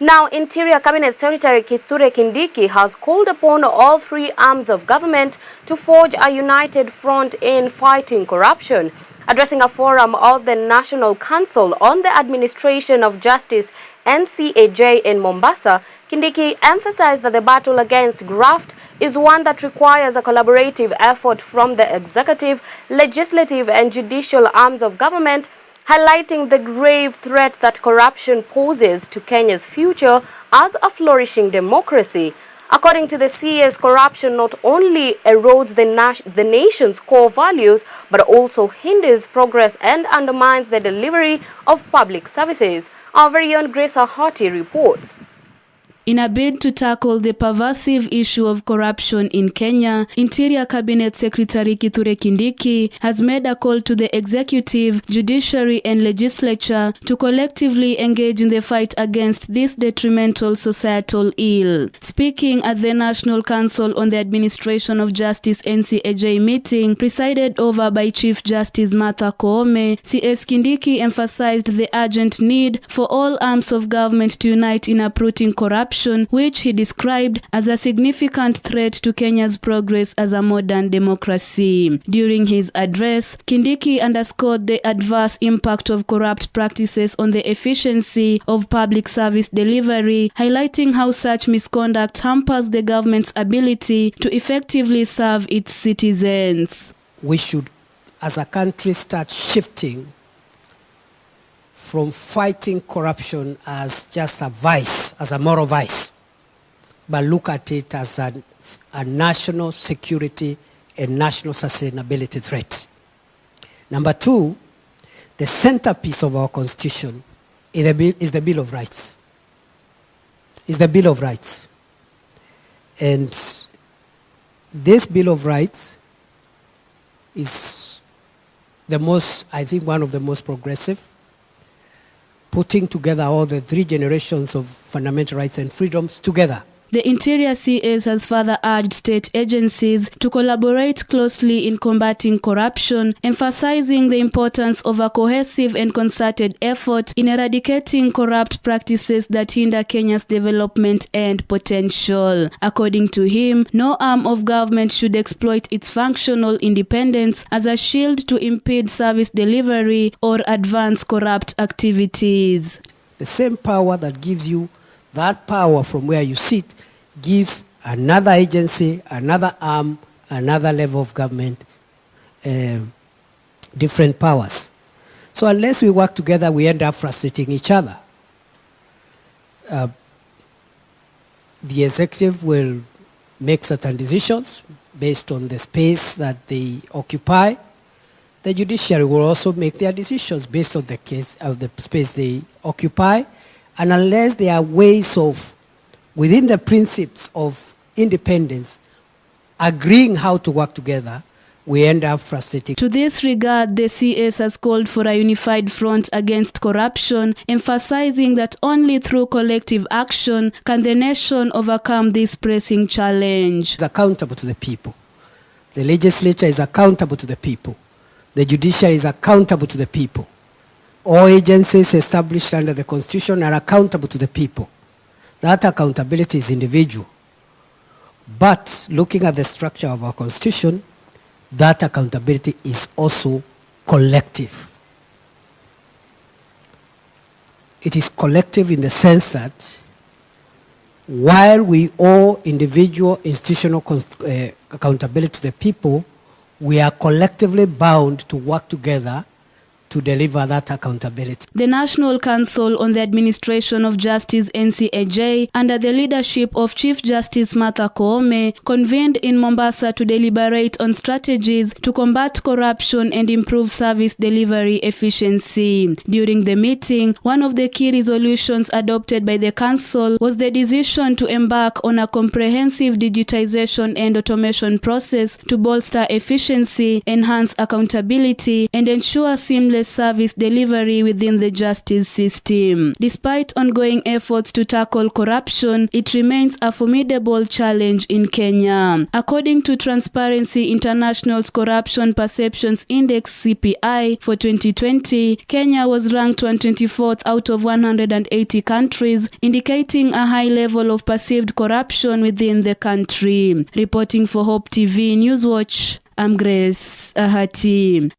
Now, Interior Cabinet Secretary Kindiki has called upon all three arms of government to forge a united front in fighting corruption. Addressing a forum of the National Council on the Administration of Justice (NCAJ) in Mombasa, Kindiki emphasized that the battle against graft is one that requires a collaborative effort from the executive, legislative and judicial arms of government, highlighting the grave threat that corruption poses to Kenya's future as a flourishing democracy. According to the CAS, corruption not only erodes the nation's core values, but also hinders progress and undermines the delivery of public services. Our very own Grace Ahati reports. In a bid to tackle the pervasive issue of corruption in Kenya, Interior Cabinet Secretary Kindiki has made a call to the executive, judiciary and legislature to collectively engage in the fight against this detrimental societal ill. Speaking at the National Council on the Administration of Justice (NCAJ) meeting presided over by Chief Justice Martha Koome, CS Kindiki emphasized the urgent need for all arms of government to unite in uprooting corruption, which he described as a significant threat to Kenya's progress as a modern democracy. During his address, Kindiki underscored the adverse impact of corrupt practices on the efficiency of public service delivery, highlighting how such misconduct hampers the government's ability to effectively serve its citizens. We should, as a country, start shifting from fighting corruption as just a vice, as a moral vice, but look at it as a national security and national sustainability threat. Number two, the centerpiece of our Constitution is the Bill of Rights. Is the Bill of Rights. And this Bill of Rights is the most, I think, one of the most progressive, putting together all the three generations of fundamental rights and freedoms together. The Interior CS has further urged state agencies to collaborate closely in combating corruption, emphasizing the importance of a cohesive and concerted effort in eradicating corrupt practices that hinder Kenya's development and potential. According to him, no arm of government should exploit its functional independence as a shield to impede service delivery or advance corrupt activities. The same power that gives you that power from where you sit gives another agency, another arm, another level of government different powers. So unless we work together, we end up frustrating each other. The executive will make certain decisions based on the space that they occupy. The judiciary will also make their decisions based on the case of the space they occupy. And unless there are ways of, within the principles of independence, agreeing how to work together, we end up frustrating. To this regard, the CS has called for a unified front against corruption, emphasizing that only through collective action can the nation overcome this pressing challenge. It's accountable to the people. The legislature is accountable to the people. The judiciary is accountable to the people. All agencies established under the Constitution are accountable to the people. That accountability is individual. But looking at the structure of our Constitution, that accountability is also collective. It is collective in the sense that while we owe individual institutional accountability to the people, we are collectively bound to work together to deliver that accountability. The National Council on the Administration of Justice (NCAJ), under the leadership of Chief Justice Martha Koome, convened in Mombasa to deliberate on strategies to combat corruption and improve service delivery efficiency. During the meeting, one of the key resolutions adopted by the Council was the decision to embark on a comprehensive digitization and automation process to bolster efficiency, enhance accountability, and ensure seamless seamless service delivery within the justice system. Despite ongoing efforts to tackle corruption, it remains a formidable challenge in Kenya. According to Transparency International's Corruption Perceptions Index (CPI) for 2020, Kenya was ranked 124th out of 180 countries, indicating a high level of perceived corruption within the country. Reporting for Hope TV Newswatch, I'm Grace Ahati.